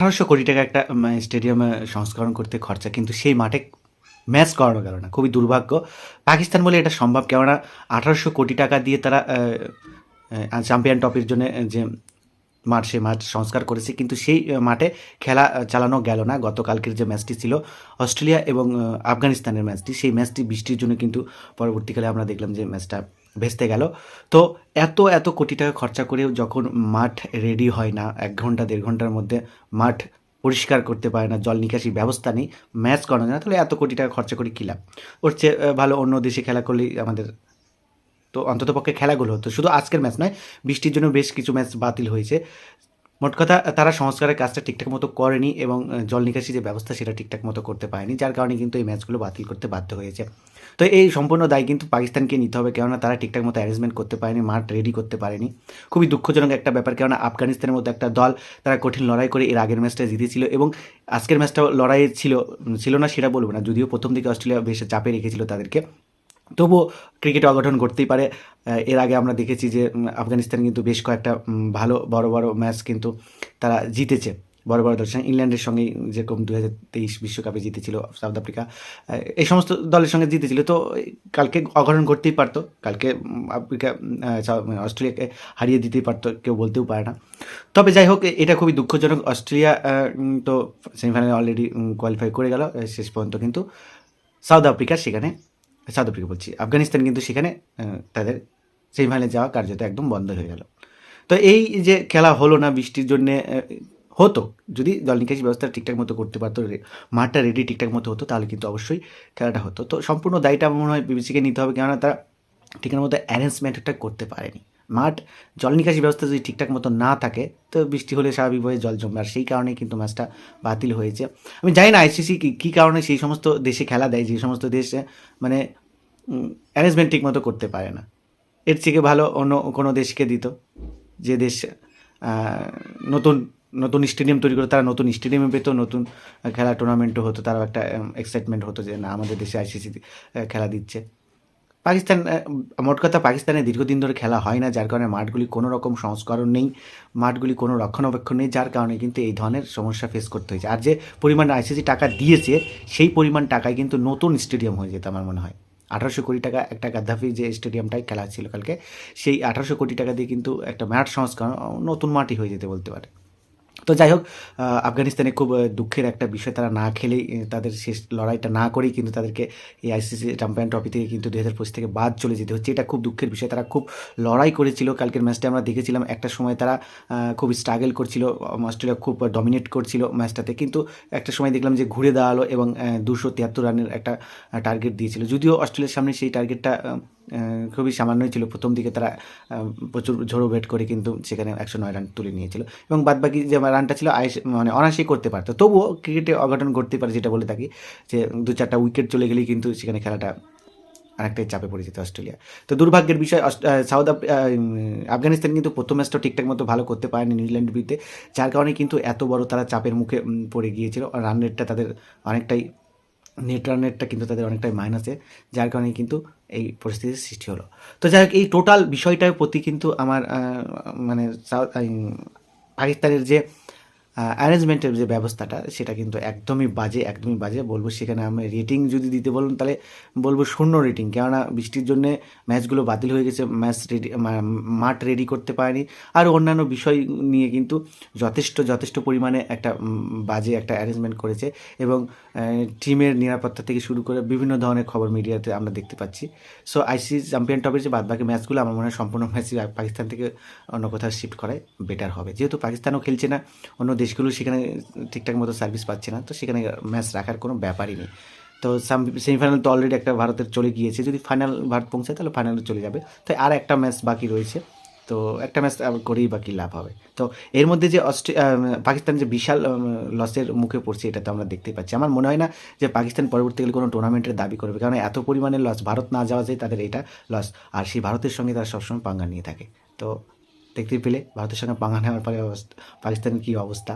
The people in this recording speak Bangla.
১৮০০ কোটি টাকা একটা স্টেডিয়ামে সংস্করণ করতে খরচা, কিন্তু সেই মাঠে ম্যাচ করানো গেল না। খুবই দুর্ভাগ্য। পাকিস্তান বলে এটা সম্ভব, কেননা ১৮০০ কোটি টাকা দিয়ে তারা চ্যাম্পিয়ন ট্রফির জন্য যে মাঠ, সে মাঠ সংস্কার করেছে, কিন্তু সেই মাঠে খেলা চালানো গেল না। গতকালকের যে ম্যাচটি ছিল অস্ট্রেলিয়া এবং আফগানিস্তানের ম্যাচটি, সেই ম্যাচটি বৃষ্টির জন্য কিন্তু পরবর্তীকালে আমরা দেখলাম যে ম্যাচটা ভেস্তে গেল। তো এত কোটি টাকা খরচা করেও যখন মাঠ রেডি হয় না, ১ ঘন্টা ১.৫ ঘন্টার মধ্যে মাঠ পরিষ্কার করতে পারে না, জল নিকাশি ব্যবস্থা নেই, ম্যাচ করানো যায় না, তাহলে এত কোটি টাকা খরচা করে কী লাভ? ওর চেয়ে ভালো অন্য দেশে খেলা করলেই আমাদের তো অন্ততপক্ষে খেলাগুলো হতো। শুধু আজকের ম্যাচ নয়, বৃষ্টির জন্য বেশ কিছু ম্যাচ বাতিল হয়েছে। মোট কথা, তারা সংস্কারের কাজটা ঠিকঠাক মতো করেনি এবং জল নিকাশি যে ব্যবস্থা সেটা ঠিকঠাক মতো করতে পারেনি, যার কারণে কিন্তু এই ম্যাচগুলো বাতিল করতে বাধ্য হয়েছে। তো এই সম্পূর্ণ দায় কিন্তু পাকিস্তানকে নিতে হবে, কেননা তারা ঠিকঠাক মতো অ্যারেঞ্জমেন্ট করতে পারেনি, মাঠ রেডি করতে পারেনি। খুবই দুঃখজনক একটা ব্যাপার, কেননা আফগানিস্তানের মতো একটা দল, তারা কঠিন লড়াই করে এর আগের ম্যাচটা জিতেছিল এবং আজকের ম্যাচটাও লড়াই ছিল না সেটা বলবো না, যদিও প্রথম দিকে অস্ট্রেলিয়া বেশ চাপে রেখেছিল তাদেরকে, তবুও ক্রিকেটে অঘটন ঘটতেই পারে। এর আগে আমরা দেখেছি যে আফগানিস্তান কিন্তু বেশ কয়েকটা ভালো বড় ম্যাচ কিন্তু তারা জিতেছে বড় দলের সঙ্গে। ইংল্যান্ডের সঙ্গে যেরকম 2023 বিশ্বকাপে জিতেছিল, সাউথ আফ্রিকা, এই সমস্ত দলের সঙ্গে জিতেছিল। তো কালকে অঘটন ঘটতেই পারতো, কালকে আফ্রিকা অস্ট্রেলিয়াকে হারিয়ে দিতেই পারতো, কেউ বলতেও পারে না। তবে যাই হোক, এটা খুবই দুঃখজনক। অস্ট্রেলিয়া তো সেমিফাইনালে অলরেডি কোয়ালিফাই করে গেল শেষ পর্যন্ত, কিন্তু সাউথ আফ্রিকা বলছি, আফগানিস্তান কিন্তু সেখানে তাদের সেমিফাইনালে যাওয়া কার্যত একদম বন্ধ হয়ে গেল। তো এই যে খেলা হলো না বৃষ্টির জন্যে, হতো যদি জল নিকাশি ব্যবস্থা ঠিকঠাক মতো করতে পারতো, মাঠটা রেডি ঠিকঠাক মতো হতো, তাহলে কিন্তু অবশ্যই খেলাটা হতো। তো সম্পূর্ণ দায়টা আমার মনে হয় বিবিসিকে নিতে হবে, কেননা তারা ঠিকঠাক মতো অ্যারেঞ্জমেন্টটা করতে পারেনি। মাঠ, জল নিকাশি ব্যবস্থা যদি ঠিকঠাক মতো না থাকে, তো বৃষ্টি হলে স্বাভাবিকভাবে জল জমবে, আর সেই কারণেই কিন্তু ম্যাচটা বাতিল হয়েছে। আমি জানি না আইসিসি কী কারণে সেই সমস্ত দেশে খেলা দেয়, যে সমস্ত দেশে মানে অ্যারেঞ্জমেন্ট ঠিকমতো করতে পারে না। এর থেকে ভালো অন্য কোনো দেশকে দিত, যে দেশ নতুন নতুন স্টেডিয়াম তৈরি করে, তারা নতুন স্টেডিয়ামে পেত, নতুন খেলা টুর্নামেন্টও হতো, তারাও একটা এক্সাইটমেন্ট হতো যে না, আমাদের দেশে আইসিসি খেলা দিচ্ছে। পাকিস্তান, মোট কথা পাকিস্তানে দীর্ঘদিন ধরে খেলা হয় না, যার কারণে মাঠগুলি কোনো রকম সংস্করণ নেই, মাঠগুলি কোনো রক্ষণাবেক্ষণ নেই, যার কারণে কিন্তু এই ধরনের সমস্যা ফেস করতে হয়েছে। আর যে পরিমাণ আইসিসি টাকা দিয়েছে, সেই পরিমাণ টাকায় কিন্তু নতুন স্টেডিয়াম হয়ে যেত আমার মনে হয়। ১৮০০ কোটি টাকা একটা গাদ্দাফি যে স্টেডিয়ামটায় খেলা ছিল কালকে, সেই ১৮০০ কোটি টাকা দিয়ে কিন্তু একটা মাঠ সংস্করণ নতুন মাঠই হয়ে যেতে বলতে পারে। তো যাই হোক, আফগানিস্তানে খুব দুঃখের একটা বিষয়, তারা না খেলেই, তাদের শেষ লড়াইটা না করেই কিন্তু তাদেরকে এই আইসিসি চ্যাম্পিয়ন ট্রফি থেকে কিন্তু ২০২৫ থেকে বাদ চলে যেতে হচ্ছে। এটা খুব দুঃখের বিষয়। তারা খুব লড়াই করেছিল, কালকের ম্যাচটা আমরা দেখেছিলাম, একটা সময় তারা খুব স্ট্রাগল করছিল, অস্ট্রেলিয়া খুব ডমিনেট করছিল ম্যাচটাতে, কিন্তু একটা সময় দেখলাম যে ঘুরে দাঁড়ালো এবং ২৭৩ রানের একটা টার্গেট দিয়েছিল, যদিও অস্ট্রেলিয়ার সামনে সেই টার্গেটটা খুবই সামান্যই ছিল। প্রথম দিকে তারা প্রচুর ঝোড়ো ব্যাট করে কিন্তু সেখানে ১০৯ রান তুলে নিয়েছিল এবং বাদবাকি যে রানটা ছিল মানে অনায়াসেই করতে পারতো। তবুও ক্রিকেটে অঘটন ঘটতে পারে, যেটা বলে থাকি, যে ২-৪টা উইকেট চলে গেলেই কিন্তু সেখানে খেলাটা অনেকটাই চাপে পড়ে যেত অস্ট্রেলিয়া। তো দুর্ভাগ্যের বিষয়, আফগানিস্তান কিন্তু প্রথম ম্যাচটা ঠিকঠাক মতো ভালো করতে পারেনি নিউজিল্যান্ডের বিরুদ্ধে, যার কারণে কিন্তু এত বড় তারা চাপের মুখে পড়ে গিয়েছিল। রান রেটটা তাদের অনেকটাই, নেট রান রেটটা কিন্তু তাদের অনেকটাই মাইনাসে, যার কারণে কিন্তু এই পরিস্থিতির সৃষ্টি হলো। তো যাই হোক, এই টোটাল বিষয়টার প্রতি কিন্তু আমার মানে পাকিস্তানের যে অ্যারেঞ্জমেন্টের যে ব্যবস্থাটা, সেটা কিন্তু একদমই বাজে বলবো। সেখানে আমি রেটিং যদি দিতে বলুন, তাহলে বলবো ০ রেটিং, কেননা বৃষ্টির জন্যে ম্যাচগুলো বাতিল হয়ে গেছে, মাঠ রেডি করতে পারেনি, আর অন্যান্য বিষয় নিয়ে কিন্তু যথেষ্ট পরিমাণে একটা বাজে একটা অ্যারেঞ্জমেন্ট করেছে এবং টিমের নিরাপত্তা থেকে শুরু করে বিভিন্ন ধরনের খবর মিডিয়াতে আমরা দেখতে পাচ্ছি। সো আইসিসি চ্যাম্পিয়ন ট্রফির যে বাদবাকি ম্যাচগুলো, আমার মনে হয় সম্পূর্ণ ম্যাচই পাকিস্তান থেকে অন্য কোথাও শিফট করাই বেটার হবে, যেহেতু পাকিস্তানও খেলছে না, অন্য দেশগুলো সেখানে ঠিকঠাক মতো সার্ভিস পাচ্ছে না, তো সেখানে ম্যাচ রাখার কোনো ব্যাপারই নেই। তো সেমিফাইনাল তো অলরেডি একটা ভারতের চলে গিয়েছে, যদি ফাইনাল ভারত পৌঁছায় তাহলে ফাইনালে চলে যাবে, তাই আর একটা ম্যাচ বাকি রয়েছে, তো একটা ম্যাচ করেই বাকি লাভ হবে। তো এর মধ্যে যে পাকিস্তান যে বিশাল লসের মুখে পড়ছে, এটা তো আমরা দেখতেই পাচ্ছি। আমার মনে হয় না যে পাকিস্তান পরবর্তীকালে কোনো টুর্নামেন্টের দাবি করবে, কারণ এত পরিমাণে লস, ভারত না যাওয়া যায় তাদের এটা লস, আর সেই ভারতের সঙ্গে তারা সবসময় পাঙ্গা নিয়ে থাকে। তো দেখতেই পেলে ভারতের সঙ্গে পাঙ্গা নেওয়ার পরে পাকিস্তানের কী অবস্থা।